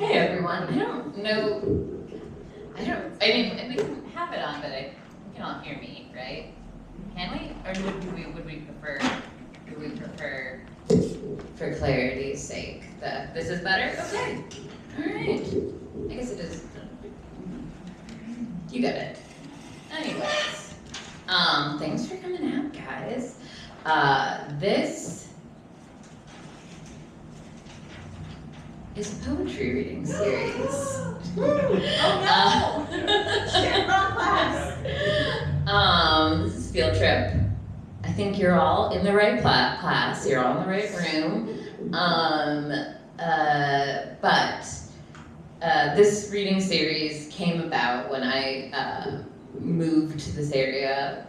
Hey everyone, I don't know, I mean, we can have it on, but you can all hear me, right? Can we? Or would we prefer, for clarity's sake, this is better? Okay, alright. I guess it is, you get it. Anyways, thanks for coming out, guys. This is a poetry reading series. Oh no! Wrong class. This is field trip. I think you're all in the right class. You're all in the right room. But this reading series came about when I moved to this area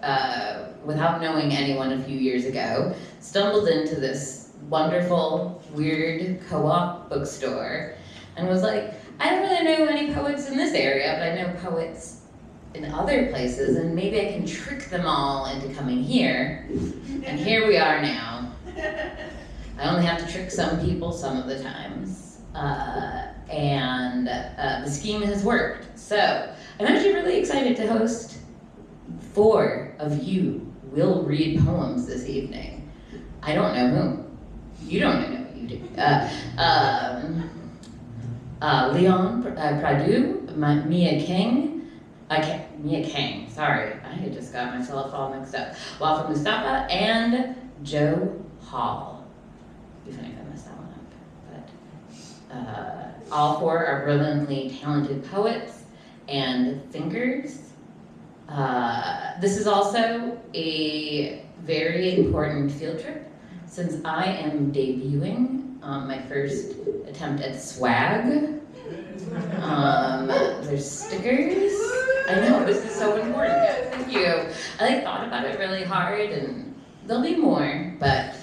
without knowing anyone a few years ago. Stumbled into this wonderful, weird co-op bookstore and was like, I don't really know any poets in this area, but I know poets in other places, and maybe I can trick them all into coming here. And here we are now. I only have to trick some people some of the times. And the scheme has worked. So I'm actually really excited to host 4 of you will read poems this evening. I don't know whom. You don't know what you do. Léon, Pradeau, Mia Kang, sorry, I just got myself all mixed up. Wafaa, Mustafa, and Joe Hall. It'd be funny if I messed that one up. But all 4 are brilliantly talented poets and thinkers. This is also a very important field trip, since I am debuting my first attempt at swag. There's stickers. I know, this is so important, guys. Thank you. I thought about it really hard, and there'll be more, but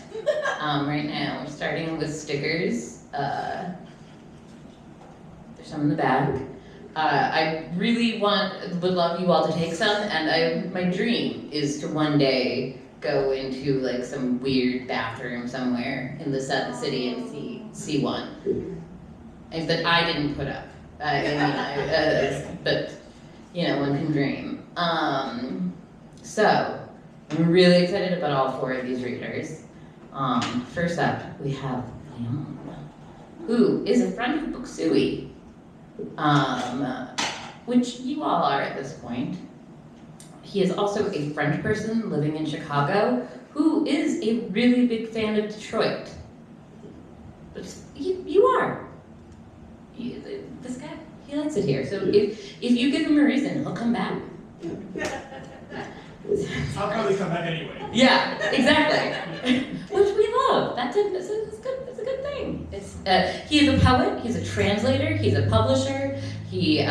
right now we're starting with stickers. There's some in the back. I really would love you all to take some, and my dream is to one day go into like some weird bathroom somewhere in the city and see one. That I didn't put up. But you know, one can dream. So I'm really excited about all 4 of these readers. First up, we have Léon, who is a friend of Book Suey, which you all are at this point. He is also a French person living in Chicago who is a really big fan of Detroit. But you are. This guy, he likes it here. So if you give him a reason, he'll come back. I'll probably come back anyway. Yeah, exactly. Which we love. That's a good thing. He is a poet, he's a translator, he's a publisher, he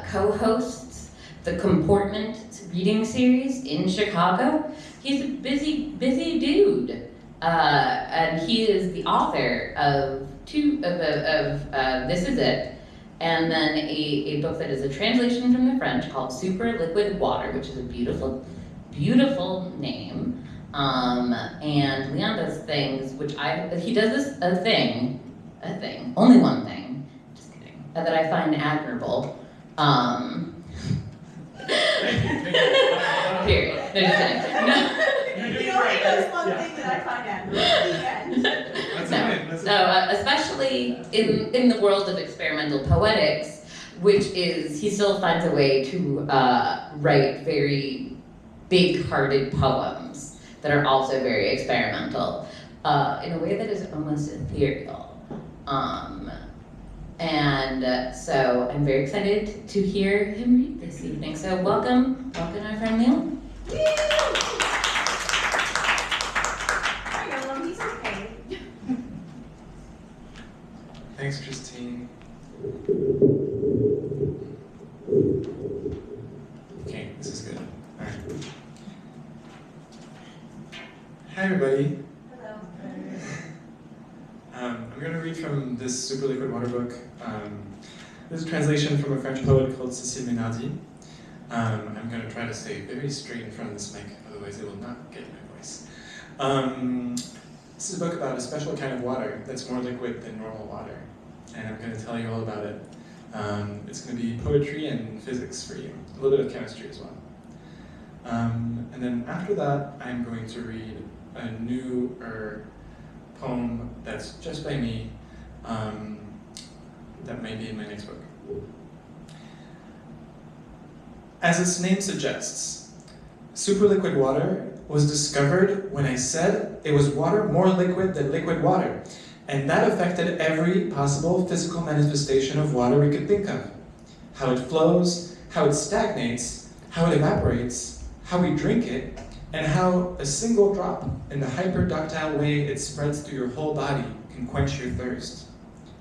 co-hosts the Comportment reading series in Chicago. He's a busy dude. And he is the author of This Is It, and then a book that is a translation from the French called Super Liquid Water, which is a beautiful, beautiful name. And Léon does things he does a thing, only one thing, just kidding, that I find admirable. Period. No, just kidding. No. He only does one thing that I find admirable. No, especially in the world of experimental poetics, which is, he still finds a way to write very big-hearted poems that are also very experimental, in a way that is almost ethereal. So I'm very excited to hear him read this evening. So welcome our friend Léon. Thanks, Christine. Okay, this is good. All right. Hi, everybody. Hello. I'm going to read from this Super Liquid Water book. This is a translation from a French poet called Cécile Ménardi. I'm going to try to stay very straight in front of this mic, otherwise it will not get my voice. This is a book about a special kind of water that's more liquid than normal water. and I'm going to tell you all about it. It's going to be poetry and physics for you, a little bit of chemistry as well. And then after that, I'm going to read a newer poem that's just by me, that might be in my next book. As its name suggests, superliquid water was discovered when I said it was water more liquid than liquid water, and that affected every possible physical manifestation of water we could think of. How it flows, how it stagnates, how it evaporates, how we drink it, and how a single drop in the hyperductile way it spreads through your whole body can quench your thirst.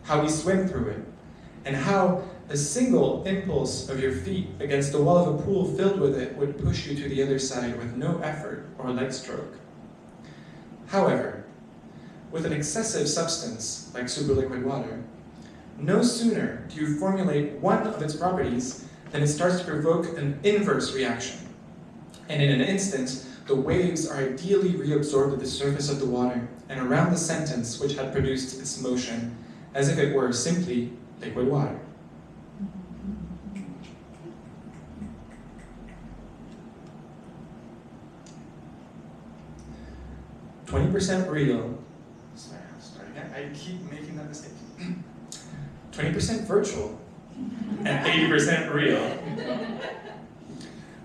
How we swim through it, and how a single impulse of your feet against the wall of a pool filled with it would push you to the other side with no effort or leg stroke. However, with an excessive substance like superliquid water, no sooner do you formulate one of its properties than it starts to provoke an inverse reaction. And in an instant, the waves are ideally reabsorbed at the surface of the water and around the sentence which had produced its motion, as if it were simply liquid water. "20% real," sorry, I'll start again. I keep making that mistake. 20% virtual and 80% real.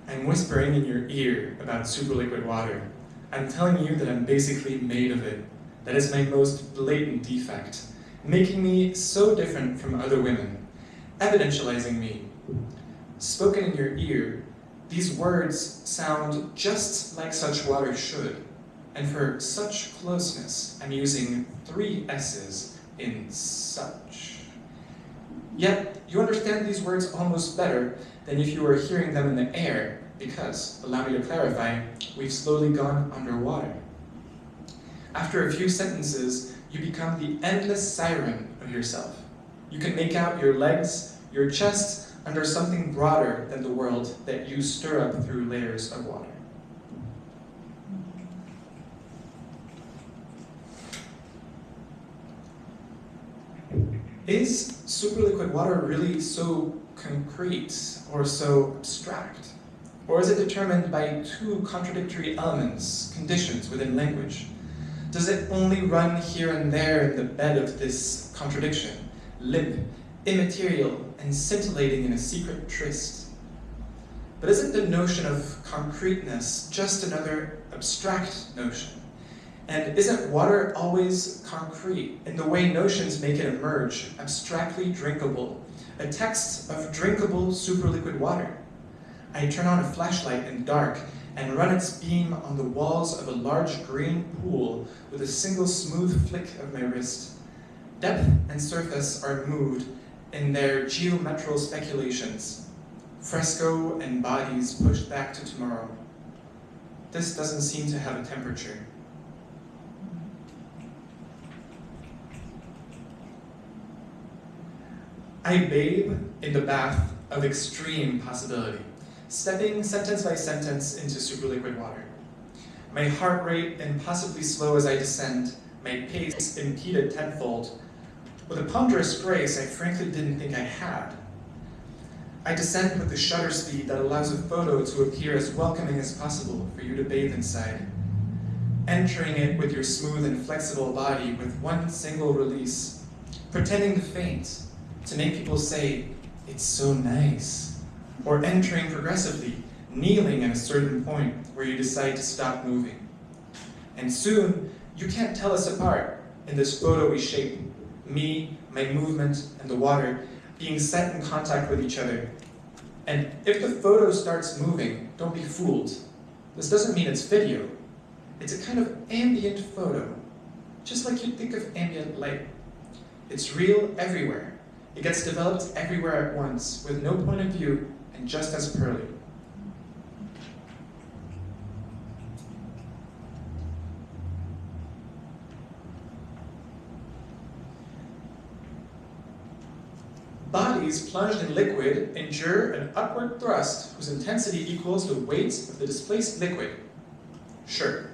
I'm whispering in your ear about superliquid water. I'm telling you that I'm basically made of it. That is my most blatant defect, making me so different from other women, evidentializing me. Spoken in your ear, these words sound just like such water should. And for such closeness, I'm using 3 S's in such. Yet, you understand these words almost better than if you were hearing them in the air, because, allow me to clarify, we've slowly gone underwater. After a few sentences, you become the endless siren of yourself. You can make out your legs, your chest, under something broader than the world that you stir up through layers of water. Is superliquid water really so concrete or so abstract? Or is it determined by 2 contradictory elements, conditions within language? Does it only run here and there in the bed of this contradiction, limp, immaterial, and scintillating in a secret tryst? But isn't the notion of concreteness just another abstract notion? And isn't water always concrete in the way notions make it emerge, abstractly drinkable, a text of drinkable superliquid water? I turn on a flashlight in dark and run its beam on the walls of a large green pool with a single smooth flick of my wrist. Depth and surface are moved in their geometral speculations, fresco and bodies pushed back to tomorrow. This doesn't seem to have a temperature. I bathe in the bath of extreme possibility, stepping sentence by sentence into superliquid water. My heart rate impossibly slow as I descend, my pace impeded tenfold, with a ponderous grace I frankly didn't think I had. I descend with the shutter speed that allows a photo to appear as welcoming as possible for you to bathe inside, entering it with your smooth and flexible body with one single release, pretending to faint, to make people say, "It's so nice," or entering progressively, kneeling at a certain point where you decide to stop moving. And soon, you can't tell us apart in this photo we shape, me, my movement, and the water being set in contact with each other. And if the photo starts moving, don't be fooled. This doesn't mean it's video. It's a kind of ambient photo, just like you'd think of ambient light. It's real everywhere. It gets developed everywhere at once, with no point of view, and just as pearly. Bodies plunged in liquid endure an upward thrust whose intensity equals the weight of the displaced liquid. Sure,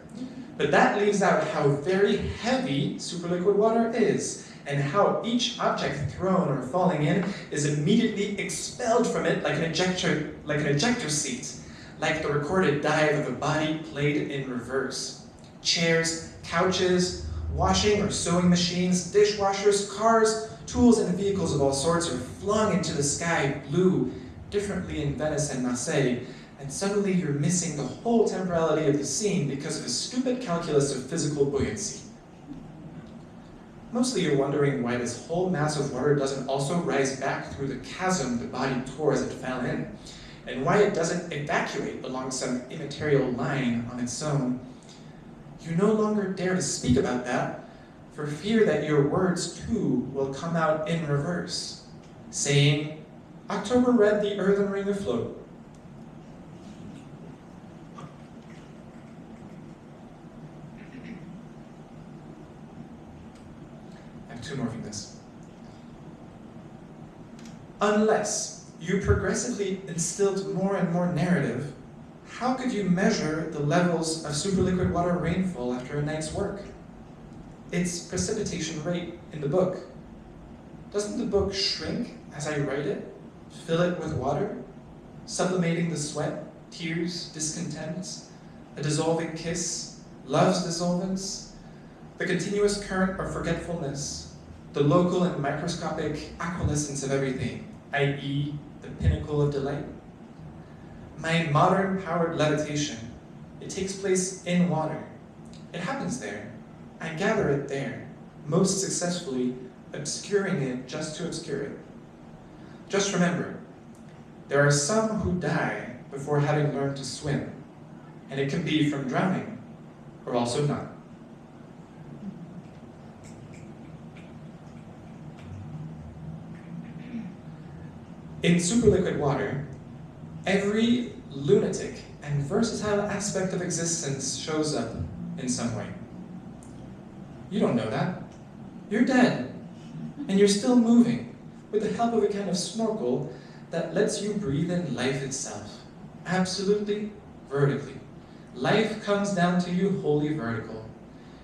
but that leaves out how very heavy superliquid water is, and how each object thrown or falling in is immediately expelled from it like an ejector seat, like the recorded dive of a body played in reverse. Chairs, couches, washing or sewing machines, dishwashers, cars, tools and vehicles of all sorts are flung into the sky blue, differently in Venice and Marseille, and suddenly you're missing the whole temporality of the scene because of a stupid calculus of physical buoyancy. Mostly you're wondering why this whole mass of water doesn't also rise back through the chasm the body tore as it fell in, and why it doesn't evacuate along some immaterial line on its own. You no longer dare to speak about that, for fear that your words too will come out in reverse, saying, October read the earthen ring afloat. I have two more from this. Unless you progressively instilled more and more narrative, how could you measure the levels of superliquid water rainfall after a night's work? Its precipitation rate in the book. Doesn't the book shrink as I write it, fill it with water, sublimating the sweat, tears, discontent, a dissolving kiss, love's dissolvence, the continuous current of forgetfulness, the local and microscopic aqualescence of everything, i.e., the pinnacle of delight? My modern powered levitation, it takes place in water. It happens there. I gather it there, most successfully obscuring it just to obscure it. Just remember, there are some who die before having learned to swim, and it can be from drowning, or also not. In superliquid water, every lunatic and versatile aspect of existence shows up in some way. You don't know that. You're dead, and you're still moving with the help of a kind of snorkel that lets you breathe in life itself, absolutely vertically. Life comes down to you wholly vertical.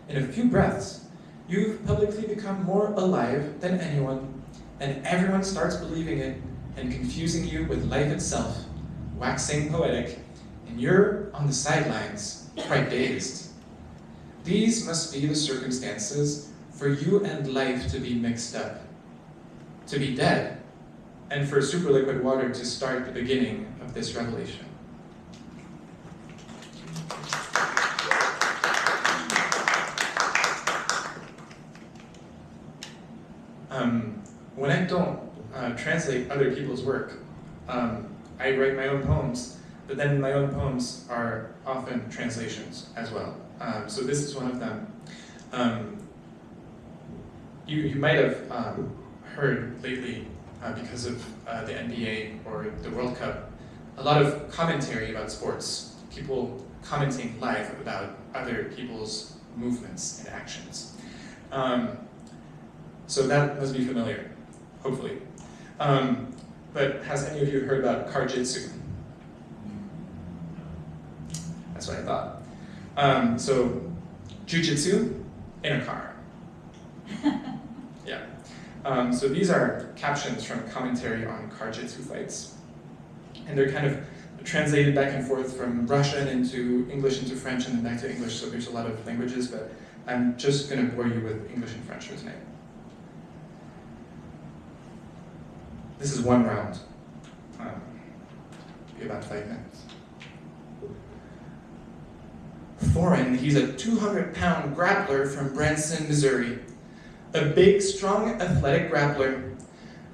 In a few breaths, you've publicly become more alive than anyone, and everyone starts believing it and confusing you with life itself, waxing poetic, and you're on the sidelines, quite dazed. These must be the circumstances for you and life to be mixed up, to be dead, and for superliquid water to start the beginning of this revelation. When I don't translate other people's work, I write my own poems, but then my own poems are often translations as well. So this is one of them. You might have heard lately, because of the NBA or the World Cup, a lot of commentary about sports, people commenting live about other people's movements and actions. So that must be familiar, hopefully. But has any of you heard about karjitsu? That's what I thought. So, jujitsu in a car. Yeah. So these are captions from commentary on karjitsu fights. And they're kind of translated back and forth from Russian into English into French and then back to English, so there's a lot of languages, but I'm just going to bore you with English and French for tonight. This is one round. Be about 5 minutes. Foreign, he's a 200-pound grappler from Branson, Missouri. A big, strong, athletic grappler.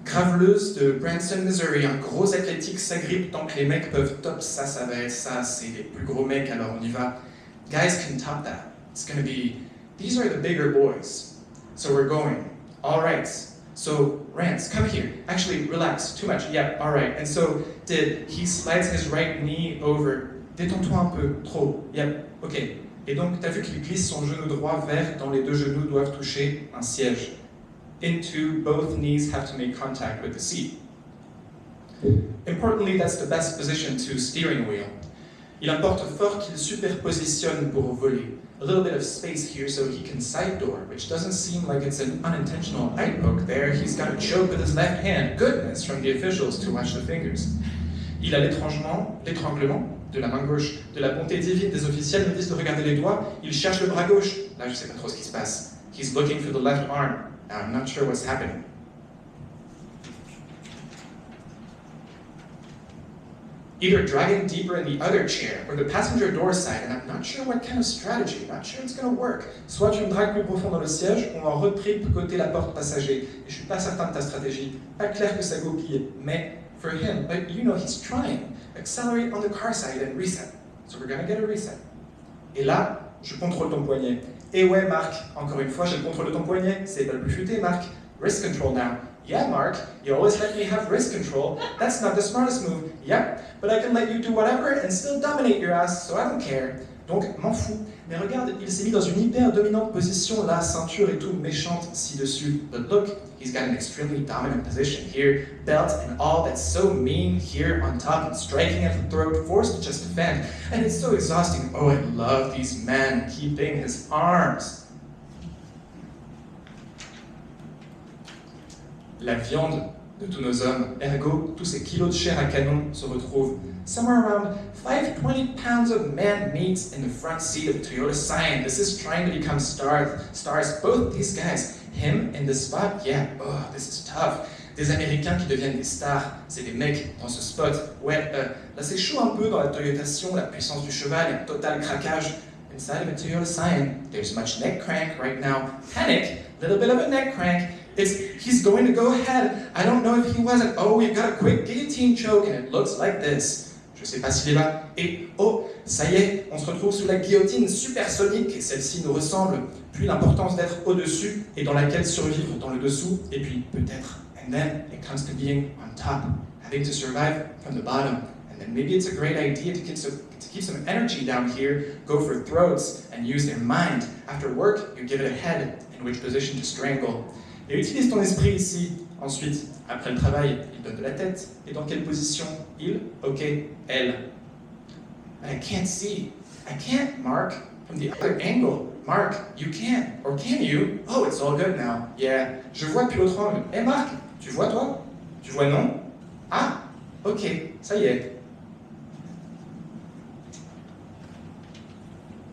Graveleuse de Branson, Missouri. Un gros athlétique s'agrippe tant que les mecs peuvent top. Ça va être ça, c'est les plus gros mecs, alors on y va. Guys can top that. It's gonna be, these are the bigger boys. So we're going. All right. So, Rance, come here. Actually, relax. Too much. Yeah, all right. And so, he slides his right knee over. Détends-toi un peu. Trop. Yep. OK. Et donc, tu as vu qu'il glisse son genou droit vers dont les deux genoux doivent toucher un siège. Into, both knees have to make contact with the seat. Importantly, that's the best position to steering wheel. Il importe fort qu'il superpositionne pour voler. A little bit of space here so he can side door, which doesn't seem like it's an unintentional eye poke there. He's got a choke with his left hand. Goodness, from the officials to watch the fingers. Il a l'étranglement de la main gauche, de la bonté divine des officiels me disent de regarder les doigts. Il cherche le bras gauche. Là, je sais pas trop ce qui se passe. He's looking for the left arm. Now, I'm not sure what's happening. Either dragging deeper in the other chair or the passenger door side, and I'm not sure what kind of strategy, not sure it's going to work. Soit tu me dragues plus profond dans le siège, ou en retrip côté la porte passager. Et je suis pas certain de ta stratégie. Pas clair que ça goupille, mais for him, but you know he's trying. Accelerate on the car side and reset. So we're going to get a reset. Et là, je contrôle ton poignet. Et ouais, Marc, encore une fois, j'ai le contrôle de ton poignet. C'est pas le plus futé, Marc. Wrist control now. Yeah, Mark, you always let me have wrist control. That's not the smartest move. Yep, but I can let you do whatever and still dominate your ass, so I don't care. Donc, m'en fous. Mais regarde, il s'est mis dans une hyper dominante position, là, ceinture et tout, méchante ci-dessus. But look, he's got an extremely dominant position here. Belt and all, that's so mean here on top and striking at the throat, forced to just defend. And it's so exhausting. Oh, I love these men keeping his arms. La viande de tous nos hommes, ergo, tous ces kilos de chair à canon se retrouvent somewhere around 520 pounds of man meat in the front seat of Toyota Scion. This is trying to become stars. Both these guys, him in this spot, yeah, oh, this is tough. Des Américains qui deviennent des stars, c'est des mecs dans ce spot. Ouais, là c'est chaud un peu dans la Toyotation, la puissance du cheval et le total craquage. Inside of a Toyota Scion, there's much neck crank right now. Panic, little bit of a neck crank. He's going to go ahead. I don't know if he wasn't. Oh, we've got a quick guillotine choke and it looks like this. Je sais pas s'il est là. Et oh, ça y est, on se retrouve sous la guillotine supersonique et celle-ci nous ressemble. Puis l'importance d'être au-dessus et dans laquelle survivre dans le dessous. Et puis peut-être. And then it comes to being on top, having to survive from the bottom. And then maybe it's a great idea to keep some energy down here, go for throats and use their mind. After work, you give it a head in which position to strangle. Et utilise ton esprit ici. Ensuite, après le travail, il donne de la tête. Et dans quelle position? Il, ok, elle. But I can't see. I can't, Mark, from the other angle. Mark, you can't. Or can you? Oh, it's all good now. Yeah. Je vois depuis l'autre angle. Eh Mark, tu vois toi? Tu vois non? Ah, ok, ça y est.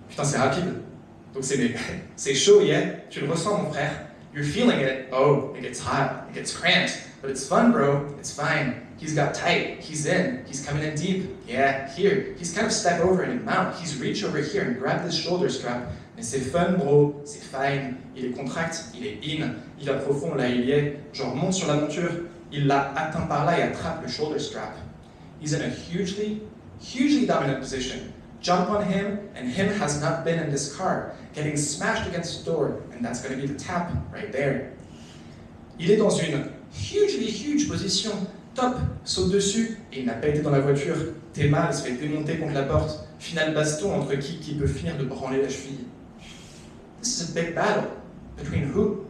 Putain, c'est rapide. Donc c'est chaud, yeah? Tu le ressens, mon frère? You're feeling it. Oh, it gets hot, it gets cramped. But it's fun, bro. It's fine. He's got tight. He's in. He's coming in deep. Yeah, here. He's kind of step over and mount. He's reach over here and grab this shoulder strap. Mais c'est fun, bro. C'est fine. Il est contract. Il est in. Il va profond, là, il y est. Genre, monte sur la monture. Il l'a atteint par là et attrape le shoulder strap. He's in a hugely dominant position. Jump on him, and him has not been in this car, getting smashed against the door, and that's going to be the tap right there. Il est dans une huge position, top, saute dessus, et il n'a pas été dans la voiture. Théma se fait démonter contre la porte. Final baston entre qui peut finir de branler la cheville. This is a big battle between who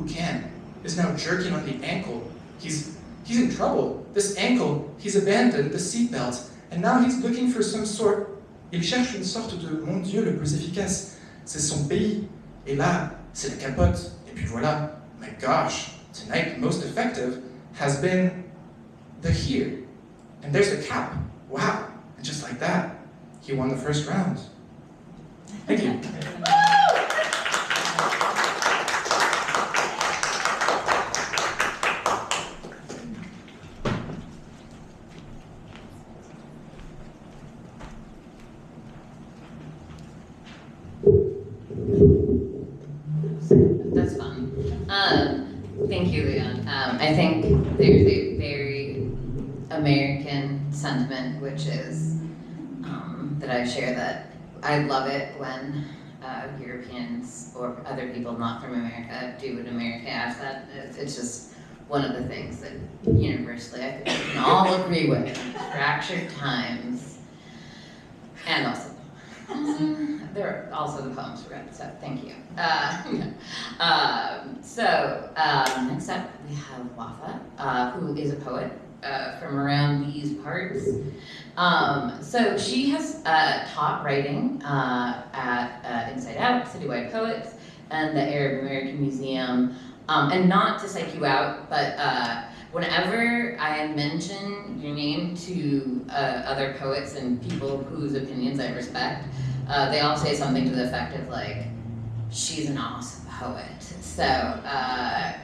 can, is now jerking on the ankle. He's in trouble. This ankle, he's abandoned the seatbelt, and now he's looking for some sort. Il cherche une sorte de mon Dieu le plus efficace. C'est son pays. Et là, c'est la capote. Et puis voilà. My gosh, tonight most effective has been the here. And there's the cap. Wow. And just like that, he won the first round. Thank you. That's fun. Thank you, Léon. I think there's a very American sentiment, which is that I share, that I love it when Europeans or other people not from America do what America has. That it's just one of the things that universally I think we can all agree with. Fractured times, and also. There are also the poems we read, so thank you. Next up we have Wafaa, who is a poet, from around these parts. So she has taught writing at Inside Out, Citywide Poets, and the Arab American Museum. And not to psych you out, but whenever I mention your name to other poets and people whose opinions I respect, they all say something to the effect of like, she's an awesome poet. So, I'm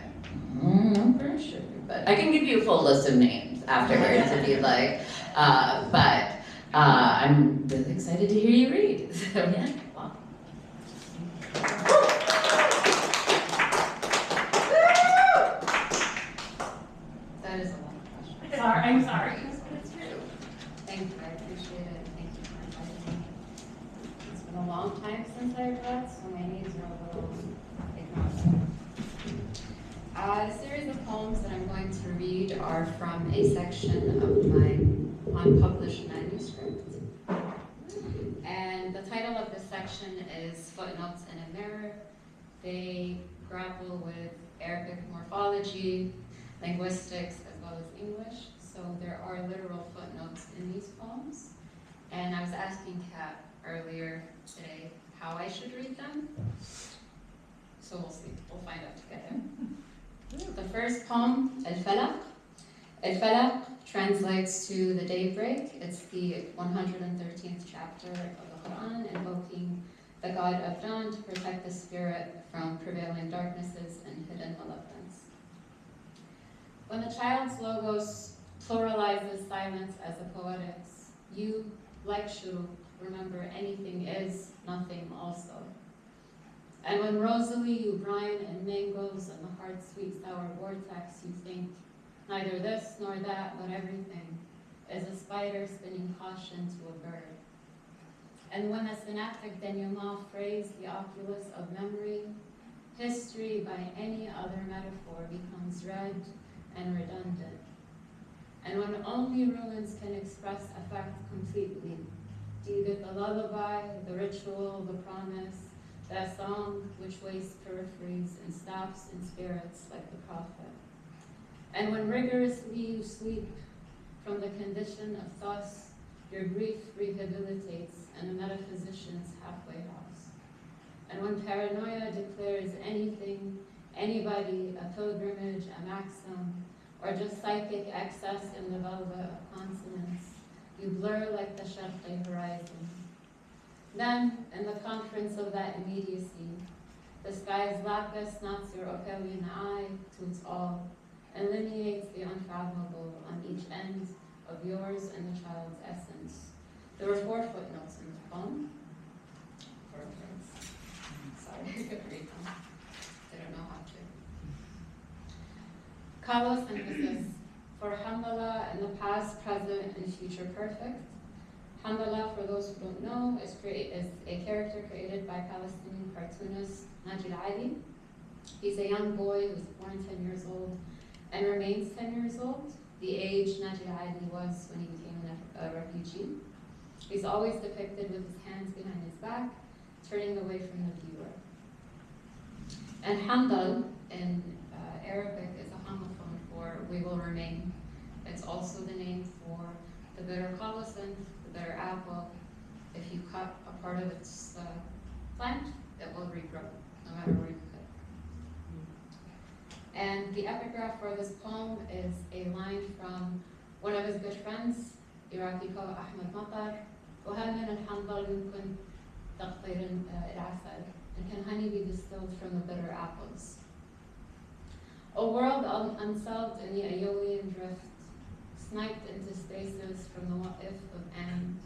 pretty sure, but I can give you a full list of names afterwards if you'd like. But I'm really excited to hear you read. So yeah, wow. That is a long question. Sorry, I'm sorry. But it's true. Thank you, I appreciate it. Thank you for inviting me. It's been a long time since I've read, so my knees are a little ignorant. The series of poems that I'm going to read are from a section of my unpublished manuscript. And the title of this section is Footnotes in a Mirror. They grapple with Arabic morphology, linguistics, as well as English. So there are literal footnotes in these poems. And I was asking Kat earlier today how I should read them. So we'll see, we'll find out together. The first poem, Al-Falaq. Al-Falaq translates to the daybreak. It's the 113th chapter of the Quran, invoking the god of dawn to protect the spirit from prevailing darknesses and hidden malevolence. When the child's logos pluralizes silence as a poetics, you, like Shuru, remember anything is, nothing also. And when Rosalie, you brine and mangoes and the hard, sweet, sour vortex, you think neither this nor that, but everything is a spider spinning caution to a bird. And when a synaptic denouement phrase the oculus of memory, history by any other metaphor becomes red and redundant. And when only ruins can express affect completely, do you get the lullaby, the ritual, the promise, that song which wastes peripheries and stops in spirits like the prophet? And when rigorously you sleep from the condition of thus, your grief rehabilitates in a metaphysician's halfway house. And when paranoia declares anything, anybody, a pilgrimage, a maxim, or just psychic excess in the velvet of consonants, you blur like the Sharqi horizon. Then, in the conference of that immediacy, the sky's lapis knots your Opelian eye to its all, and lineates the unfathomable on each end of yours and the child's essence. There were 4 footnotes in the poem. 4 words. Sorry, I couldn't read them. I don't know how to. Kalos emphasis. For Hamdallah in the past, present, and future perfect. Hamdallah, for those who don't know, is a character created by Palestinian cartoonist Najil Ali. He's a young boy who was born 10 years old and remains 10 years old, the age Najil Ali was when he became a refugee. He's always depicted with his hands behind his back, turning away from the viewer. And Hamdal in Arabic is a homophone for we will remain. It's also the name for the bitter colocynth, the bitter apple. If you cut a part of its plant, it will regrow, no matter where you cut it. And the epigraph for this poem is a line from one of his good friends, Iraqi poet Ahmed Matar. وهل من الحنظل يمكن تقطير العسل? And can honey be distilled from the bitter apples? A world unsolved in the Aeolian drift, sniped into stasis from the what-if of and.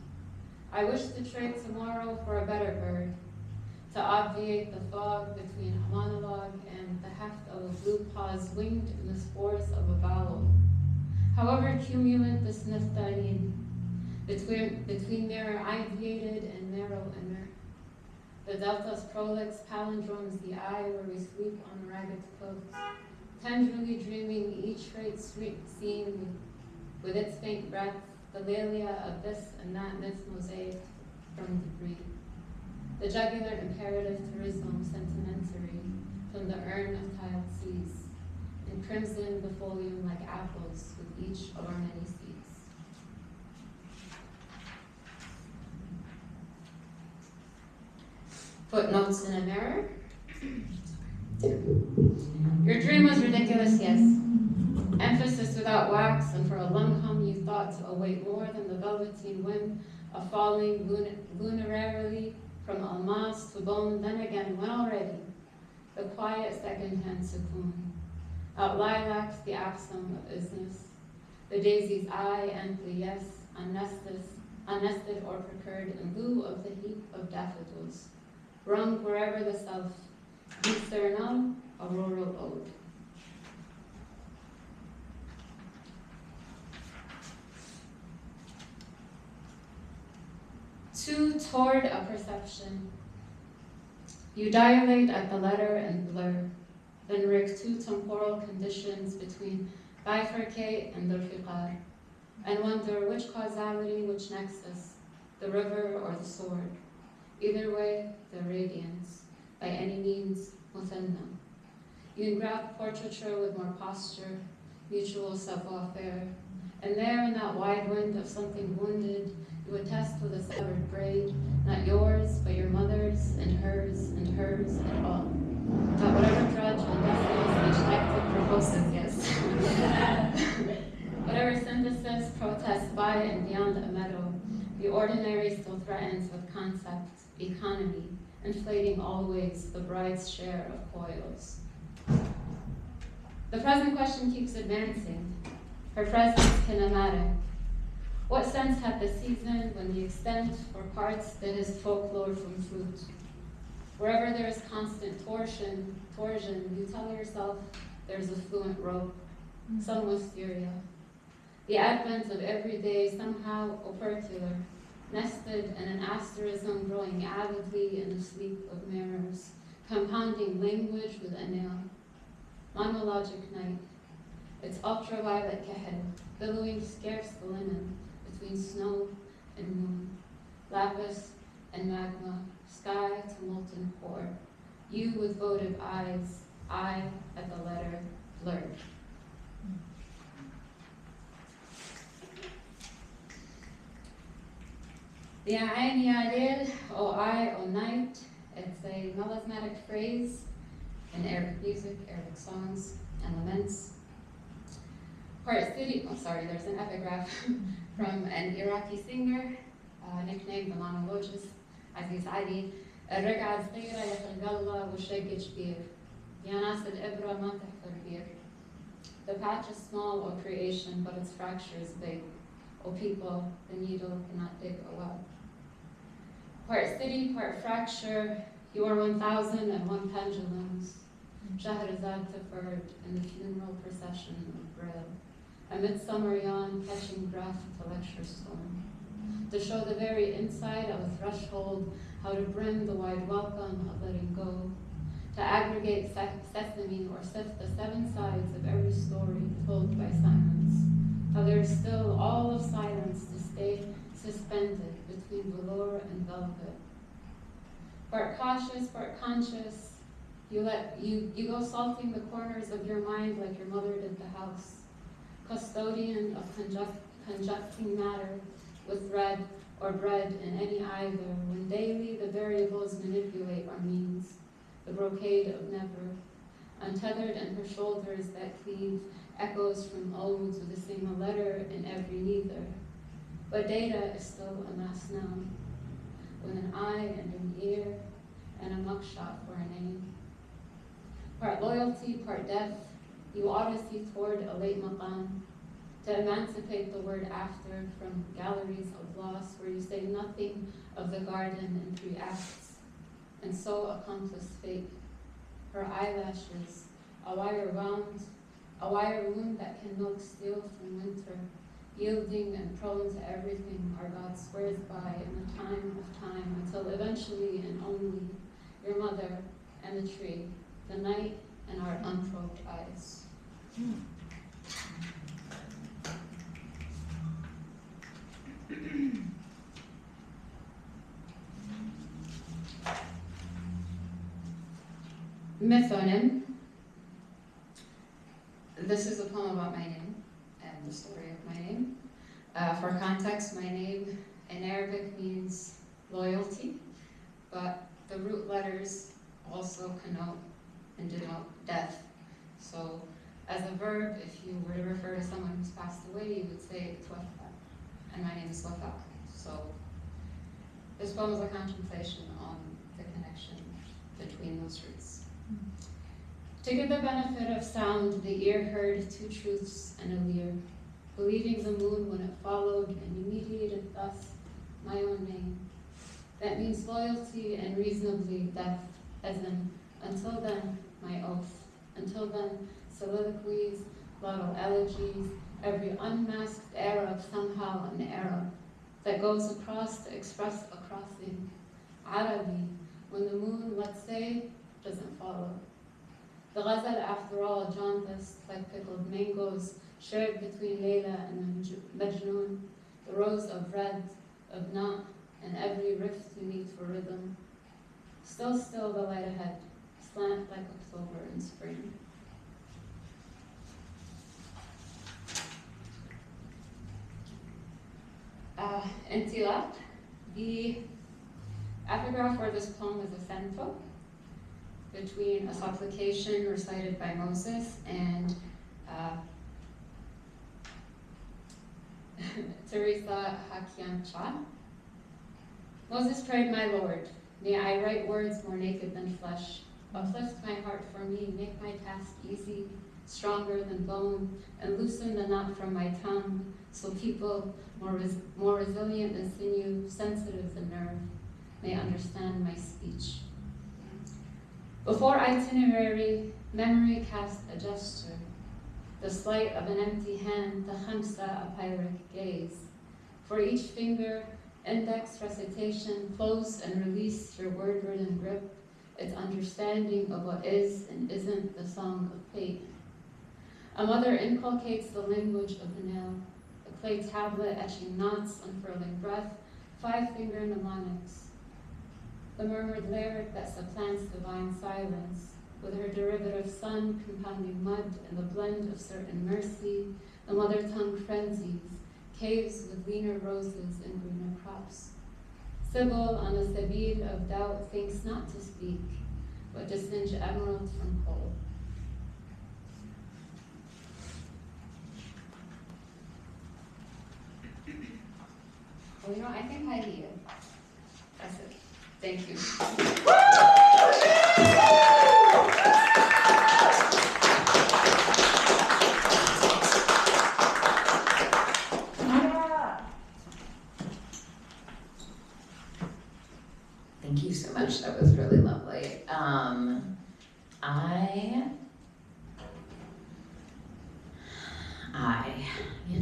I wish to trade tomorrow for a better bird, to obviate the fog between a monologue and the heft of a blue pause winged in the spores of a vowel. However cumulent the sniftanin, between their ideated and narrow inner. The delta's prolix palindromes the eye where we sleep on ragged cloaks, tenderly dreaming each great scene with its faint breath, the lelia of this and that myth mosaic from debris. The jugular imperative tourism sentimentary from the urn of tiled seas, and crimson the folium like apples with each of our Footnotes in a mirror. Your dream was ridiculous, yes. Emphasis without wax, and for a lung hum you thought to await more than the velveteen whim of falling lunarily from almas to bone. Then again, when already, the quiet second-hand sukoon. Out lilacs, the axum of isness, the daisy's eye, amply yes, unnested or procured in lieu of the heap of daffodils, rung wherever the self, eternal, auroral ode. Two toward a perception. You dilate at the letter and blur, then rig two temporal conditions between bifurcate and dhul-fiqar, and wonder which causality, which nexus, the river or the sword. Either way, the radiance, by any means, muthanna. You engraft portraiture with more posture, mutual savoir-faire, and there in that wide wind of something wounded, you attest with a severed braid, not yours, but your mother's, and hers, and all. That whatever drudge and destinies each active proposes, yes. Whatever synthesis protests by and beyond a meadow, the ordinary still threatens with concept, economy, inflating always the bride's share of coils. The present question keeps advancing, her presence kinematic. What sense had the season when the extent or parts that is folklore from fruit? Wherever there is constant torsion, you tell yourself there's a fluent rope, some wisteria. The advent of everyday somehow opercular, nested in an asterism growing avidly in the sleep of mirrors, compounding language with anil. Monologic night, its ultraviolet kehed, billowing scarce the linen between snow and moon, lapis and magma, sky to molten core. You with votive eyes, I at the letter, blurred. The Ain Yadil, O I, O night, it's a melismatic phrase in Arabic music, Arabic songs, and laments. There's an epigraph from an Iraqi singer, nicknamed the monologist, Aziz Ali. الرقعة صغيرة يخلق الله والشيء كبير. يا ناس الإبرة ما تحفر بير. The patch is small, O creation, but its fracture is big. O people, the needle cannot dig a well. Part city, part fracture, you are 1,001 pendulums. Shahrazad deferred in the funeral procession of Braille. A midsummer yawn catching breath to lecture storm. To show the very inside of a threshold, how to brim the wide welcome of letting go. To aggregate sesame or sift the seven sides of every story told by silence. How there's still all of silence to stay suspended between velour and velvet. Part cautious, part conscious, you go salting the corners of your mind like your mother did the house. Custodian of conjuncting matter with thread or bread in any either, when daily the variables manipulate our means. The brocade of never, untethered in her shoulders that cleave echoes from odes with the same letter in every neither. But data is still a mass noun, with an eye and an ear, and a mugshot for a name. Part loyalty, part death, you odyssey toward a late maqam, to emancipate the word after from galleries of loss where you say nothing of the garden in 3 acts, and so accomplice fate. Her eyelashes, a wire wound that can milk steel from winter, yielding and prone to everything our God swears by in the time of time, until eventually and only your mother and the tree, the night and our unprobed eyes. Mythonym. This is a poem about my name and the story of my name. For context, my name in Arabic means loyalty, but The root letters also connote and denote death. So as a verb, if you were to refer to someone who's passed away, you would say Wafaa, and my name is Wafaa. So this poem is a contemplation on the connection between those roots. To give the benefit of sound, the ear heard two truths and a leer, believing the moon when it followed and you mediated thus my own name. That means loyalty and reasonably death, as in, until then, my oath. Until then, soliloquies, laudal elegies, every unmasked Arab somehow an Arab that goes across to express a crossing. Arabi, when the moon, let's say, doesn't follow. The ghazal, after all, jaundiced like pickled mangoes, shared between Layla and Majnun, the rows of red, of not, and every rift you need for rhythm. Still the light ahead, slant like October in spring. Intilaq, the epigraph for this poem is a senfo between a supplication recited by Moses and Teresa Hakiancha. Moses prayed, my Lord, may I write words more naked than flesh. Uplift my heart for me, make my task easy, stronger than bone, and loosen the knot from my tongue, so people more resilient than sinew, sensitive than nerve, may understand my speech. Before itinerary, memory cast a gesture, the sleight of an empty hand, the khamsa, a pyrrhic gaze. For each finger, index recitation, close and release your word-ridden grip, its understanding of what is and isn't the song of fate. A mother inculcates the language of the nail, a clay tablet etching knots, unfurling breath, five-finger mnemonics. The murmured lyric that supplants divine silence, with her derivative sun compounding mud and the blend of certain mercy, the mother tongue frenzies, caves with leaner roses and greener crops. Sybil on the sabil of doubt thinks not to speak, but to singe emerald from coal. Well, you know, I think I need it. That's it. Thank you. Thank you so much. That was really lovely. Sometimes you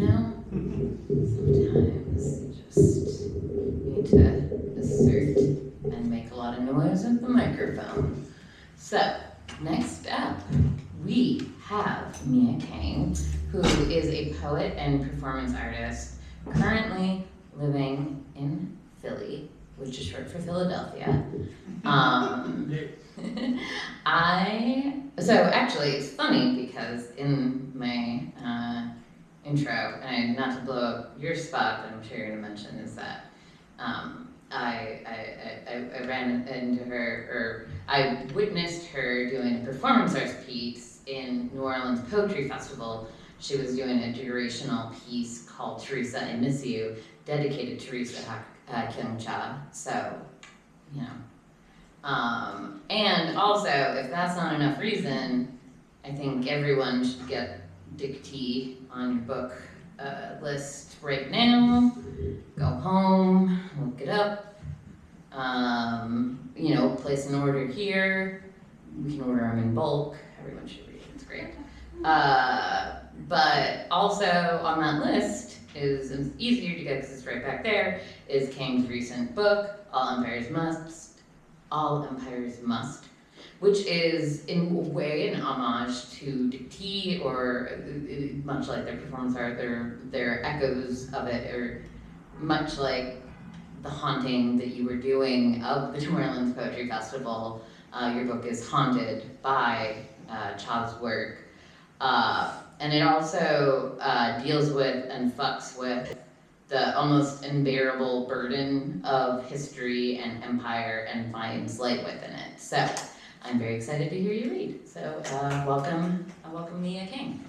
just need to assert and make a lot of noise with the microphone. So, next up, we have Mia Kang, who is a poet and performance artist currently living in Philly, which is short for Philadelphia. So actually it's funny because in my intro, and not to blow up your spot, but I'm sure you're gonna mention, is that I ran into her, or I witnessed her doing a performance arts piece in New Orleans Poetry Festival. She was doing a durational piece called Teresa, I Miss You, dedicated to Teresa Kang Cha, so, you know. And also, if that's not enough reason, I think everyone should get dictee on your book list right now. Go home, look it up, place an order here. We can order them in bulk. Everyone should read it, it's great. But also on that list is, it's easier to get because it's right back there, is Kang's recent book, All Empires Must, which is in a way an homage to dictee, or much like their performance art, they're echoes of it, or much like the haunting that you were doing of the New Orleans Poetry Festival. Your book is haunted by Cha's work. And it also deals with and fucks with the almost unbearable burden of history and empire and finds light within it. So I'm very excited to hear you read. So welcome Mia King.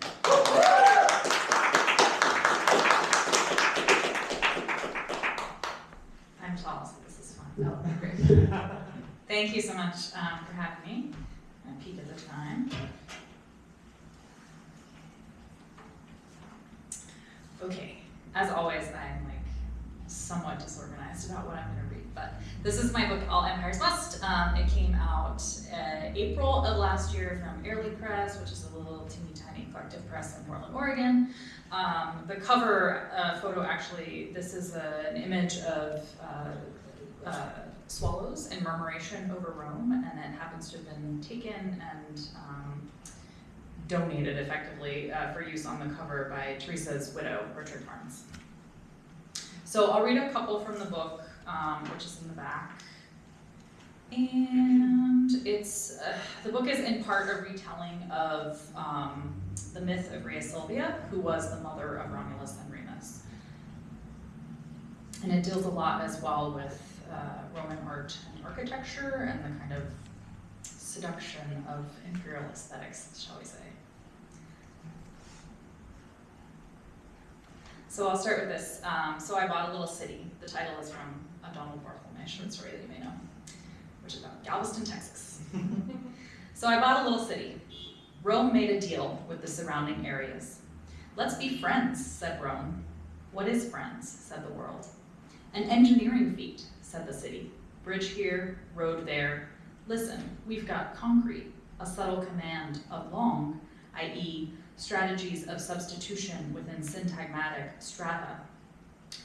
I'm tall, so this is fun. Oh, great. Thank you so much for having me. I'm gonna peek at the time. Okay, as always, I'm like somewhat disorganized about what I'm gonna read, but this is my book, All Empires Must. It came out April of last year from Airly Press, which is a little teeny tiny collective press in Portland, Oregon. The cover photo, actually, this is an image of swallows in murmuration over Rome, and it happens to have been taken and donated effectively for use on the cover by Teresa's widow, Richard Barnes. So I'll read a couple from the book, which is in the back. And it's, the book is in part a retelling of the myth of Rhea Silvia, who was the mother of Romulus and Remus. And it deals a lot as well with Roman art and architecture and the kind of seduction of imperial aesthetics, shall we say. So I'll start with this. So I bought a little city. The title is from a Donald Barthelme short story that you may know, which is about Galveston, Texas. So I bought a little city. Rome made a deal with the surrounding areas. Let's be friends, said Rome. What is friends, said the world. An engineering feat, said the city. Bridge here, road there. Listen, we've got concrete, a subtle command of long, i.e., strategies of substitution within syntagmatic strata.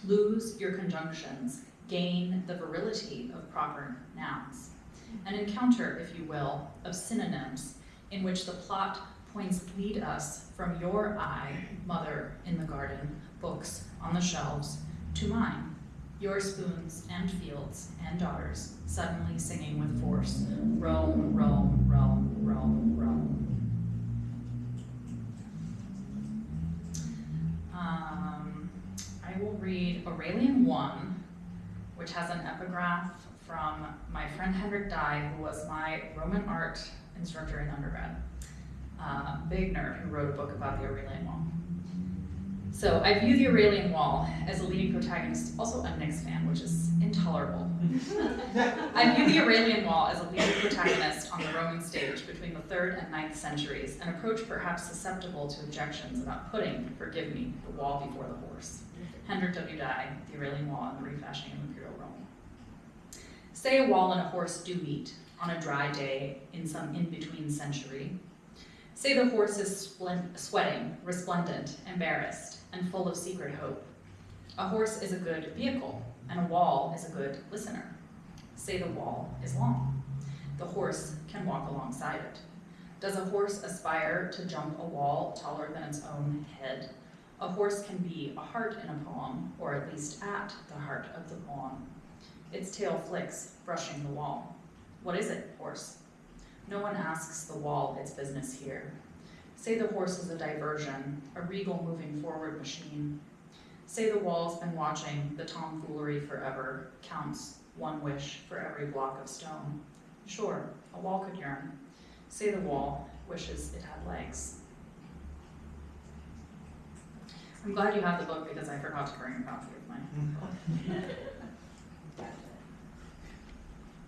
Lose your conjunctions, gain the virility of proper nouns. An encounter, if you will, of synonyms in which the plot points lead us from your eye, mother in the garden, books on the shelves, to mine, your spoons and fields and daughters suddenly singing with force, Rome, Rome, Rome, Rome, Rome. I will read Aurelian 1, which has an epigraph from my friend Hendrik Dye, who was my Roman art instructor in undergrad. Big nerd who wrote a book about the Aurelian Wall. So I view the Aurelian Wall as a leading protagonist, also a Knicks fan, which is intolerable. I view the Aurelian Wall as a leading protagonist on the Roman stage between the 3rd and 9th centuries, an approach perhaps susceptible to objections about putting, forgive me, the wall before the horse. Hendrik W. Dye, The Aurelian Wall and the Refashioning of Imperial Rome. Say a wall and a horse do meet on a dry day in some in-between century. Say the horse is sweating, resplendent, embarrassed, and full of secret hope. A horse is a good vehicle, and a wall is a good listener. Say the wall is long. The horse can walk alongside it. Does a horse aspire to jump a wall taller than its own head? A horse can be a heart in a poem, or at least at the heart of the poem. Its tail flicks, brushing the wall. What is it, horse? No one asks the wall its business here. Say the horse is a diversion, a regal moving forward machine. Say the wall's been watching the tomfoolery forever, counts one wish for every block of stone. Sure, a wall could yearn. Say the wall wishes it had legs. I'm glad you have the book because I forgot to bring a copy of mine.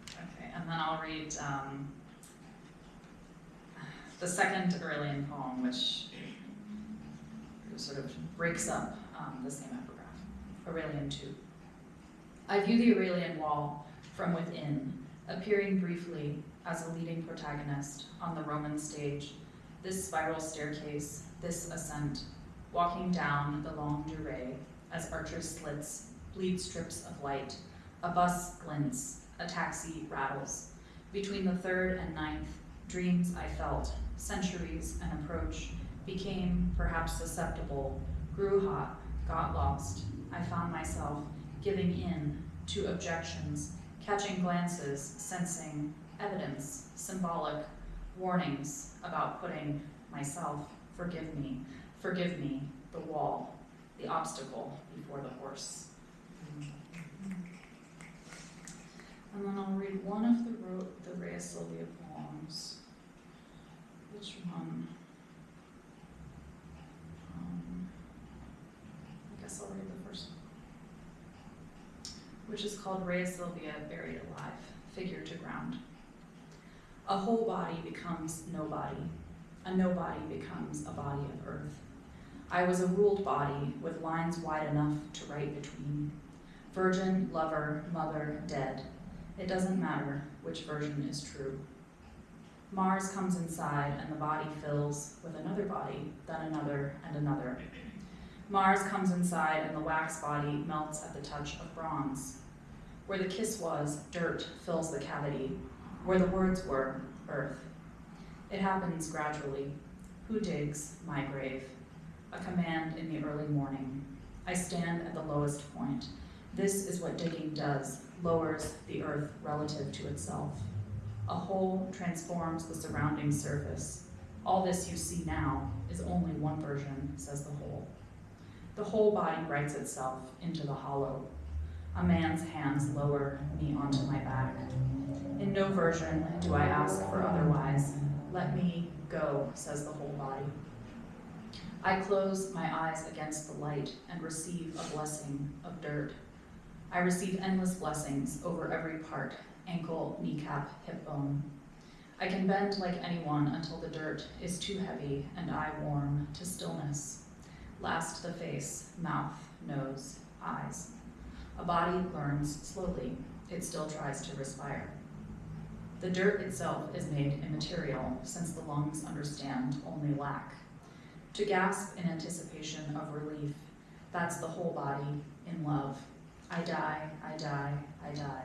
Okay, and then I'll read the second Aurelian poem, which sort of breaks up the same epigraph, Aurelian 2. I view the Aurelian Wall from within, appearing briefly as a leading protagonist on the Roman stage, this spiral staircase, this ascent, walking down the long durée as archer slits, bleed strips of light, a bus glints, a taxi rattles. Between the 3rd and 9th, dreams I felt, centuries and approach, became perhaps susceptible, grew hot, got lost. I found myself giving in to objections, catching glances, sensing evidence, symbolic warnings about putting myself, forgive me, the wall the obstacle before the horse. And then I'll read one of the Rhea Sylvia poems. Which one? I guess I'll read the first one, which is called Rhea Sylvia Buried Alive, Figure to Ground. A whole body becomes nobody. A nobody becomes a body of earth. I was a ruled body with lines wide enough to write between. Virgin, lover, mother, dead. It doesn't matter which version is true. Mars comes inside and the body fills with another body, then another and another. Mars comes inside and the wax body melts at the touch of bronze. Where the kiss was, dirt fills the cavity. Where the words were, earth. It happens gradually. Who digs my grave? A command in the early morning. I stand at the lowest point. This is what digging does, lowers the earth relative to itself. A hole transforms the surrounding surface. All this you see now is only one version, says the whole. The whole body writes itself into the hollow. A man's hands lower me onto my back. In no version do I ask for otherwise. Let me go, says the whole body. I close my eyes against the light and receive a blessing of dirt. I receive endless blessings over every part, ankle, kneecap, hip bone. I can bend like anyone until the dirt is too heavy and I warm to stillness. Last the face, mouth, nose, eyes. A body learns slowly. It still tries to respire. The dirt itself is made immaterial, since the lungs understand only lack. To gasp in anticipation of relief, that's the whole body in love. I die, I die, I die.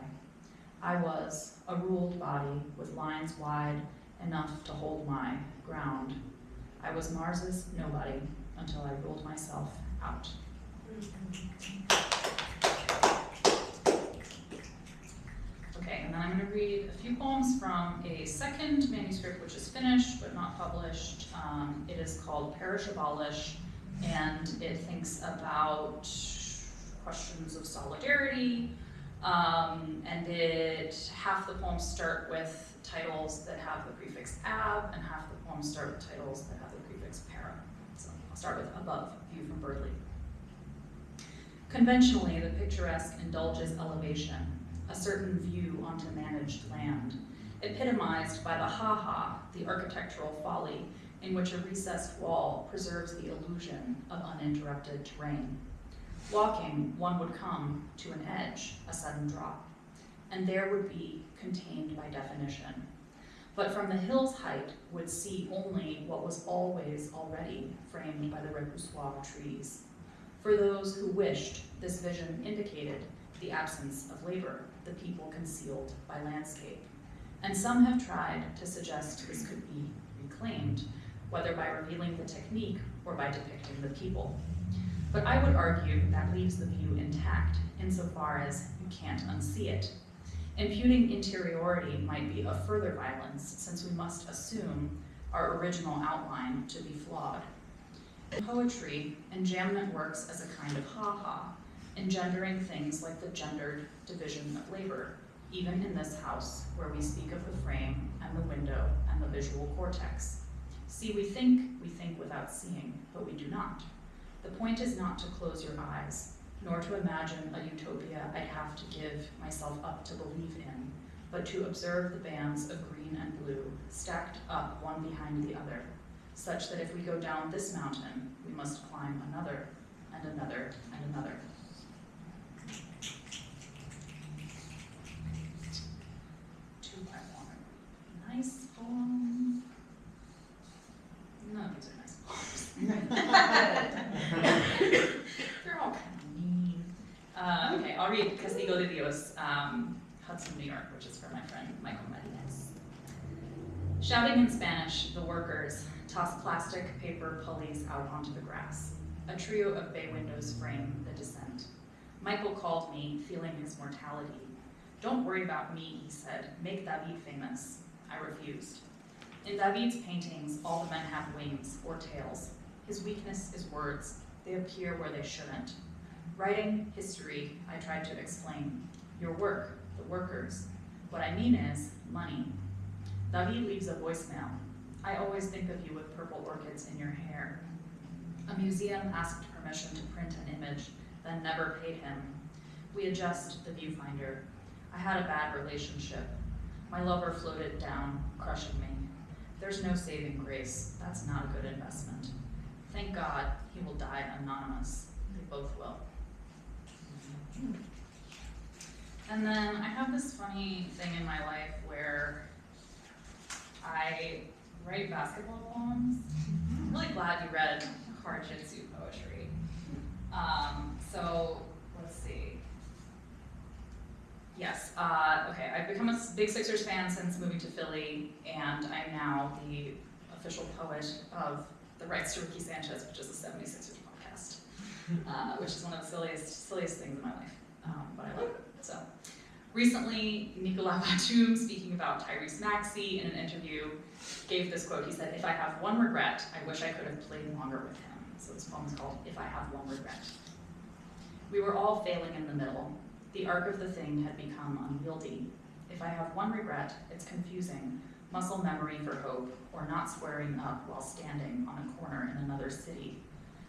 I was a ruled body with lines wide enough to hold my ground. I was Mars's nobody until I ruled myself out. Okay, and then I'm going to read a few poems from a second manuscript which is finished but not published. It is called Parish Abolish, and it thinks about questions of solidarity, and half the poems start with titles that have the prefix ab, and half the poems start with titles that have the prefix para. So I'll start with Above, View from Birdley. Conventionally, the picturesque indulges elevation, a certain view onto managed land, epitomized by the ha-ha, the architectural folly, in which a recessed wall preserves the illusion of uninterrupted terrain. Walking, one would come to an edge, a sudden drop, and there would be contained by definition. But from the hill's height would see only what was always already framed by the repoussoir trees. For those who wished, this vision indicated the absence of labor, the people concealed by landscape. And some have tried to suggest this could be reclaimed, whether by revealing the technique or by depicting the people. But I would argue that leaves the view intact insofar as you can't unsee it. Imputing interiority might be a further violence, since we must assume our original outline to be flawed. In poetry, enjambment works as a kind of ha-ha, engendering things like the gendered division of labor, even in this house where we speak of the frame and the window and the visual cortex. See, we think without seeing, but we do not. The point is not to close your eyes, nor to imagine a utopia I'd have to give myself up to believe in, but to observe the bands of green and blue stacked up one behind the other, such that if we go down this mountain, we must climb another, and another, and another. Nice poem. None of these are nice poems. They're all kind of mean. Okay, I'll read Castigo de Dios, Hudson, New York, which is for my friend Michael Martinez. Shouting in Spanish, the workers toss plastic paper pulleys out onto the grass. A trio of bay windows frame the descent. Michael called me, feeling his mortality. Don't worry about me, he said. Make David famous. I refused. In David's paintings, all the men have wings or tails. His weakness is words. They appear where they shouldn't. Writing history, I tried to explain. Your work, the workers. What I mean is money. David leaves a voicemail. I always think of you with purple orchids in your hair. A museum asked permission to print an image, then never paid him. We adjust the viewfinder. I had a bad relationship. My lover floated down, crushing me. There's no saving grace. That's not a good investment. Thank God he will die anonymous. They both will. And then I have this funny thing in my life where I write basketball poems. I'm really glad you read hard jitsu poetry. So let's see. Yes, okay, I've become a big Sixers fan since moving to Philly, and I'm now the official poet of The Rights to Ricky Sanchez, which is a 76ers podcast, which is one of the silliest things in my life, but I love it. So, recently, Nicolas Batum, speaking about Tyrese Maxey in an interview, gave this quote. He said, "If I have one regret, I wish I could have played longer with him." So this poem is called "If I Have One Regret." We were all failing in the middle. The arc of the thing had become unwieldy. If I have one regret, it's confusing. Muscle memory for hope, or not squaring up while standing on a corner in another city.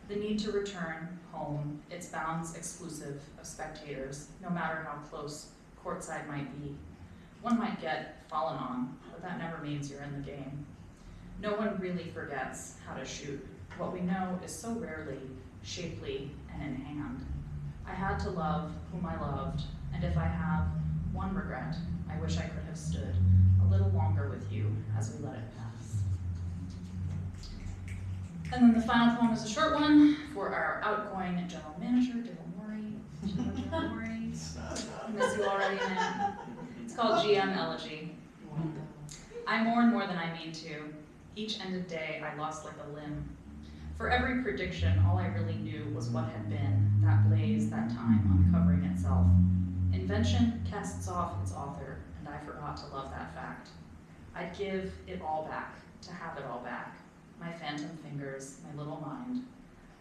The need to return home, its bounds exclusive of spectators, no matter how close courtside might be. One might get fallen on, but that never means you're in the game. No one really forgets how to shoot. What we know is so rarely shapely and in hand. I had to love whom I loved, and if I have one regret, I wish I could have stood a little longer with you as we let it pass. And then the final poem is a short one for our outgoing general manager, Dylan Mori. I miss you already, man. It's called GM Elegy. I mourn more than I mean to. Each ended day I lost like a limb. For every prediction, all I really knew was what had been, that blaze, that time uncovering itself. Invention casts off its author, and I forgot to love that fact. I'd give it all back, to have it all back. My phantom fingers, my little mind.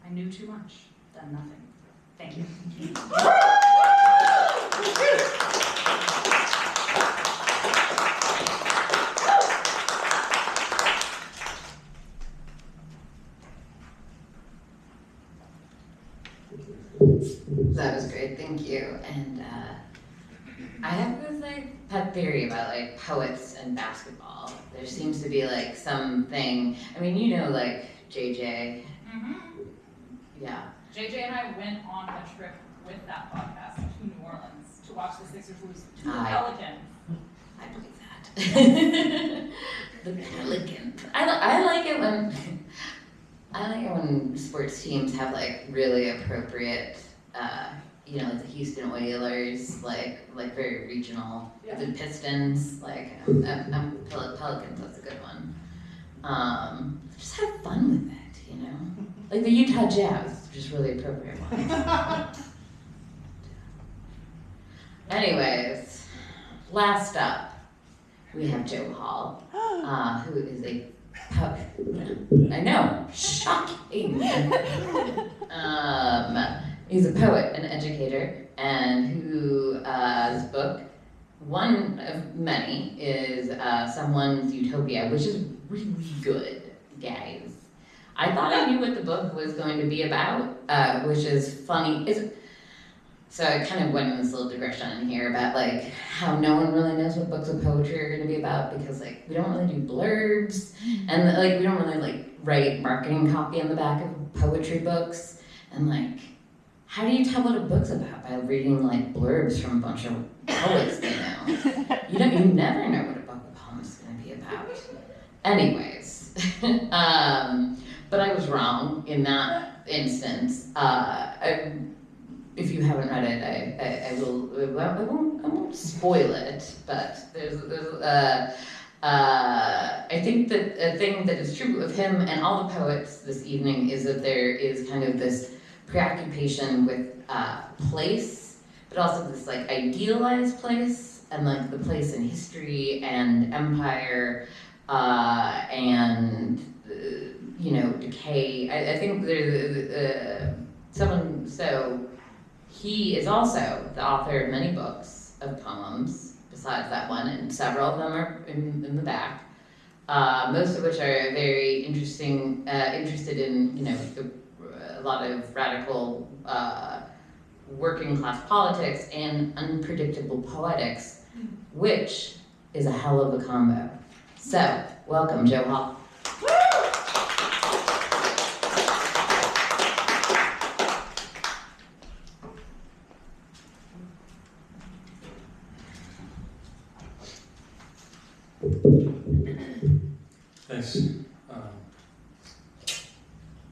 I knew too much, then nothing. Thank you. That was great, thank you. And I have this like pet theory about like poets and basketball. There seems to be like something. I mean, you know, like JJ. Mm-hmm. Yeah. JJ and I went on a trip with that podcast to New Orleans to watch the Sixers lose to the Pelicans. I believe that. The Pelicans. I like it when sports teams have like really appropriate, you know, like the Houston Oilers, like very regional. Yeah. The Pistons, like Pelicans. That's a good one. Just have fun with it, you know. Like the Utah Jazz, just really appropriate one. Anyways, last up, we have Joe Hall, who is a I know, shocking. He's a poet and educator, and whose book, one of many, is Someone's Utopia, which is really good, guys. I thought I knew what the book was going to be about, which is funny. So I kind of went on this little digression in here about like how no one really knows what books of poetry are going to be about because like we don't really do blurbs and like we don't really like write marketing copy on the back of poetry books and like how do you tell what a book's about by reading like blurbs from a bunch of poets you know? You never know what a book of poems is going to be about. Anyways, but I was wrong in that instance. If you haven't read it, I won't spoil it, but I think that a thing that is true of him and all the poets this evening is that there is kind of this preoccupation with place, but also this like idealized place and like the place in history and empire and you know decay. I think there's so he is also the author of many books of poems, besides that one, and several of them are in the back. Most of which are very interesting, interested in, a lot of radical working class politics and unpredictable poetics, which is a hell of a combo. So, welcome, Joe Hall. Thanks.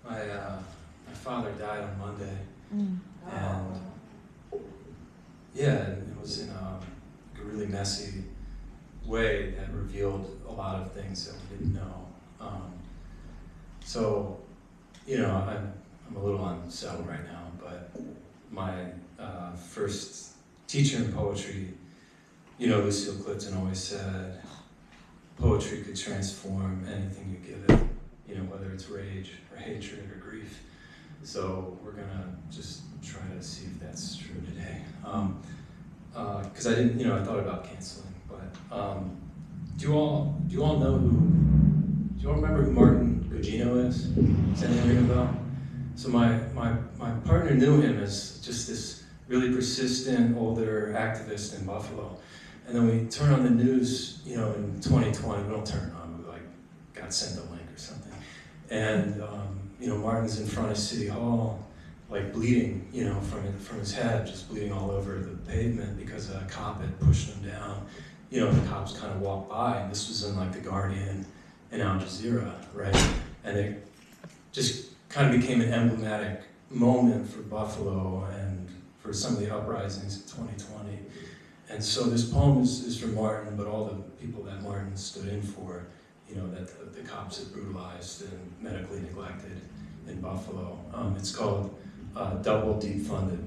My father died on Monday, and yeah, it was in a really messy way that revealed a lot of things that we didn't know. So, I'm a little unsettled right now, but my first teacher in poetry, Lucille Clifton always said, poetry could transform anything you give it, whether it's rage or hatred or grief. So we're gonna just try to see if that's true today. Because I didn't, I thought about canceling, but do you all remember who Martin Gugino is? Does anyone ring a bell? So my partner knew him as just this really persistent older activist in Buffalo. And then we turn on the news, in 2020, we don't turn it on, we got sent the link or something. And, Martin's in front of City Hall, bleeding, from his head, just bleeding all over the pavement because a cop had pushed him down. The cops kind of walked by, and this was in The Guardian and Al Jazeera, right? And it just kind of became an emblematic moment for Buffalo and for some of the uprisings of 2020. And so this poem is for Martin, but all the people that Martin stood in for, that the cops had brutalized and medically neglected in Buffalo. It's called Double Deep Funded.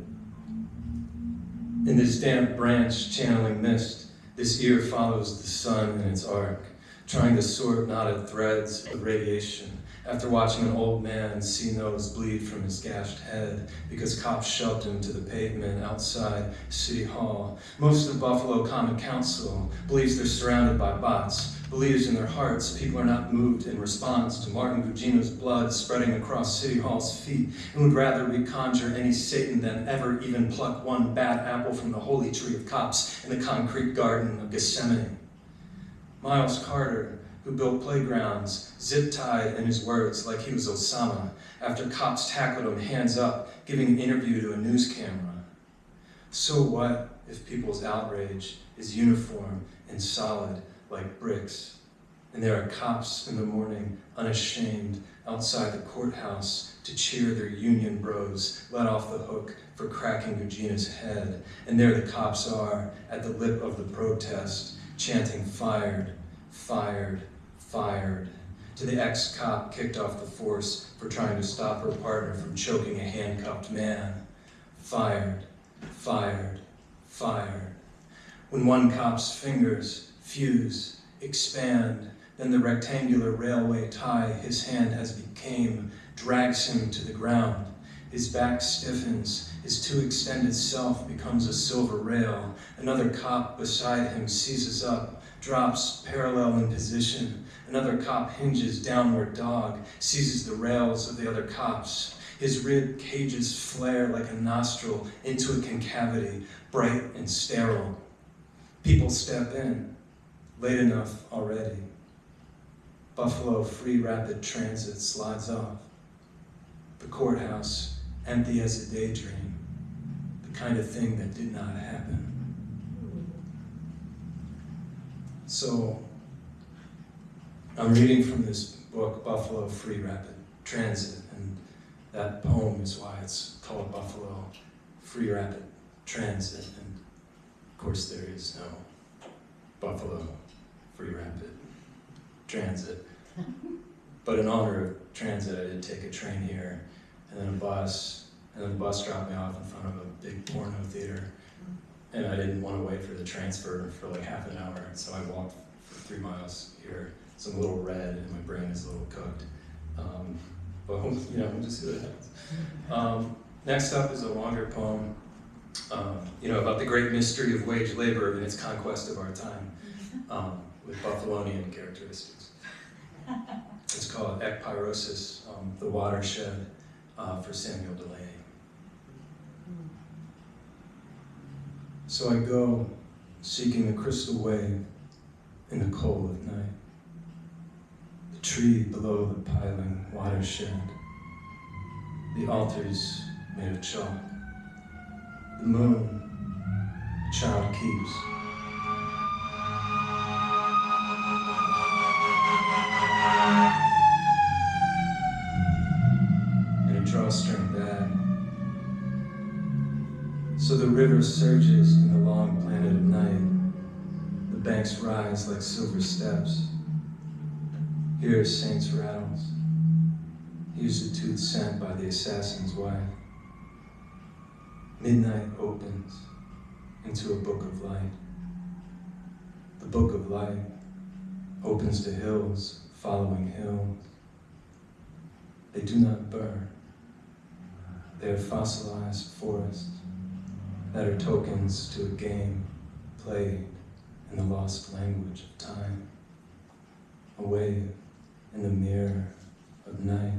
In this damp branch channeling mist, this ear follows the sun in its arc, trying to sort knotted threads of radiation, after watching an old man see nose bleed from his gashed head because cops shoved him to the pavement outside City Hall. Most of Buffalo Common Council believes they're surrounded by bots, believes in their hearts people are not moved in response to Martin Gugino's blood spreading across City Hall's feet, and would rather reconjure any Satan than ever even pluck one bad apple from the holy tree of cops in the concrete garden of Gethsemane. Miles Carter, who built playgrounds, zip-tied in his words like he was Osama, after cops tackled him hands up, giving an interview to a news camera. So what if people's outrage is uniform and solid like bricks, and there are cops in the morning, unashamed, outside the courthouse to cheer their union bros let off the hook for cracking Gugino's head, and there the cops are at the lip of the protest, chanting fired, fired, fired, to the ex-cop kicked off the force for trying to stop her partner from choking a handcuffed man. Fired, fired, fired. When one cop's fingers fuse, expand, then the rectangular railway tie his hand has became drags him to the ground. His back stiffens, his too extended self becomes a silver rail. Another cop beside him seizes up, drops parallel in position. Another cop hinges downward dog, seizes the rails of the other cops. His rib cages flare like a nostril into a concavity, bright and sterile. People step in, late enough already. Buffalo Free Rapid Transit slides off. The courthouse, empty as a daydream, the kind of thing that did not happen. So, I'm reading from this book, Buffalo Free Rapid Transit, and that poem is why it's called Buffalo Free Rapid Transit, and of course there is no Buffalo Free Rapid Transit. But in honor of transit, I did take a train here, and then a bus, and then the bus dropped me off in front of a big porno theater, and I didn't want to wait for the transfer for like half an hour, so I walked for 3 miles here. So I'm a little red, and my brain is a little cooked. But we'll just see what happens. Next up is a longer poem, about the great mystery of wage labor and its conquest of our time, with Buffalonian characteristics. It's called Ekpyrosis, the watershed, for Samuel Delaney. So I go, seeking the crystal wave in the cold of night. The tree below the piling watershed. The altars made of chalk. The moon, a child keeps. In a drawstring bag. So the river surges in the long planet of night. The banks rise like silver steps. Here saints' rattles. Here's the tooth sent by the assassin's wife. Midnight opens into a book of light. The book of light opens to hills following hills. They do not burn. They are fossilized forests that are tokens to a game played in the lost language of time. A wave in the mirror of night.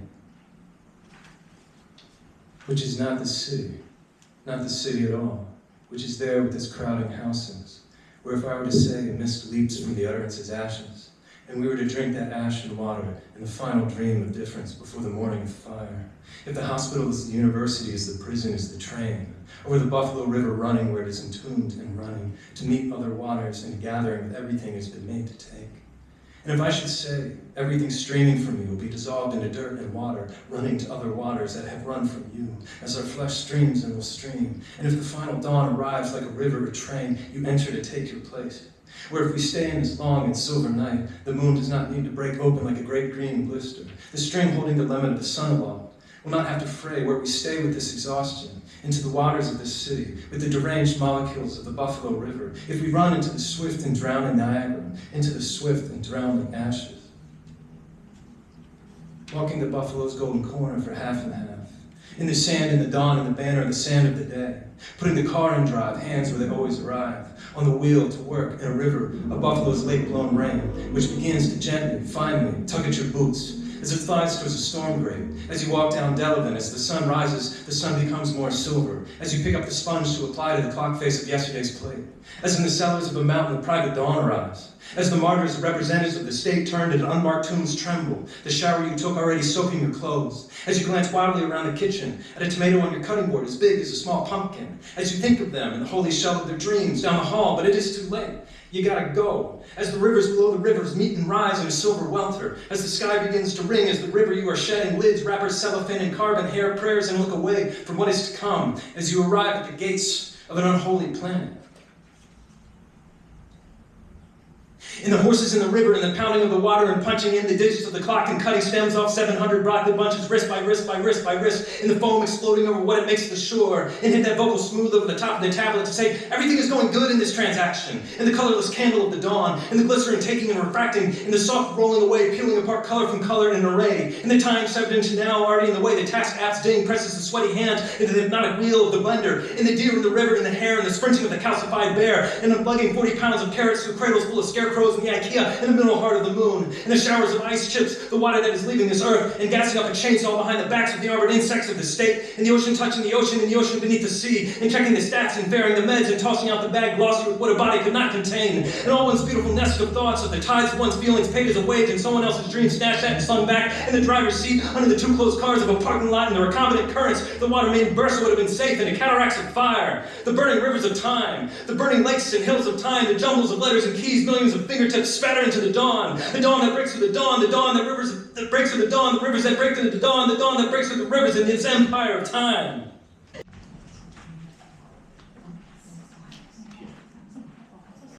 Which is not the city at all, which is there with its crowding houses, where if I were to say a mist leaps from the utterance's ashes, and we were to drink that ashen water in the final dream of difference before the morning of fire, if the hospital is the university, as the prison is the train, or the Buffalo River running where it is entombed and running, to meet other waters and gathering with everything has been made to take. And if I should say, everything streaming from you will be dissolved into dirt and water, running to other waters that have run from you, as our flesh streams and will stream. And if the final dawn arrives like a river or train, you enter to take your place. Where if we stay in this long and silver night, the moon does not need to break open like a great green blister. The string holding the lemon of the sun aloft will not have to fray, where we stay with this exhaustion, into the waters of this city, with the deranged molecules of the Buffalo River, if we run into the swift and drowning Niagara, into the swift and drowning ashes. Walking the Buffalo's golden corner for half and half, in the sand, in the dawn, in the banner, the sand of the day, putting the car in drive, hands where they always arrive, on the wheel to work in a river of Buffalo's late-blown rain, which begins to gently, finally, tug at your boots, as it flies towards a storm grate. As you walk down Delavan, as the sun rises, the sun becomes more silver. As you pick up the sponge to apply to the clock face of yesterday's plate. As in the cellars of a mountain, the private dawn arrives. As the martyrs, representatives of the state turned and unmarked tombs tremble, the shower you took already soaking your clothes. As you glance wildly around the kitchen, at a tomato on your cutting board as big as a small pumpkin. As you think of them in the holy shell of their dreams down the hall, but it is too late. You gotta go. As the rivers below the rivers meet and rise in a silver welter, as the sky begins to ring, as the river you are shedding lids, wrappers, cellophane, and carven hair, prayers, and look away from what is to come, as you arrive at the gates of an unholy planet. In the horses in the river, and the pounding of the water, and punching in the digits of the clock, and cutting stems off 700 broccoli bunches, wrist by wrist by wrist by wrist, in the foam exploding over what it makes to the shore, and hit that vocal smooth over the top of the tablet to say, everything is going good in this transaction, and the colorless candle of the dawn, and the glycerin taking and refracting, and the soft rolling away, peeling apart color from color in an array, and the time 7 into now, already in the way, the task app's ding presses the sweaty hand into the hypnotic wheel of the blender, and the deer in the river, and the hare, and the sprinting of the calcified bear, and unplugging 40 pounds of carrots to cradles full of scarecrows in the IKEA in the middle heart of the moon, and the showers of ice chips, the water that is leaving this earth, and gassing up a chainsaw behind the backs of the armored insects of the state, and the ocean touching the ocean, and the ocean beneath the sea, and checking the stats, and bearing the meds, and tossing out the bag glossy with what a body could not contain, and all one's beautiful nest of thoughts of the tides of one's feelings paid as a wage, and someone else's dreams snatched at and slung back in the driver's seat under the two closed cars of a parking lot, and the recombinant currents, the water main burst would have been safe, and the cataracts of fire, the burning rivers of time, the burning lakes and hills of time, the jumbles of letters and keys, millions of fingertips spatter into the dawn that breaks through the dawn that rivers that breaks through the dawn, the rivers that break through the dawn that breaks through the rivers in this empire of time.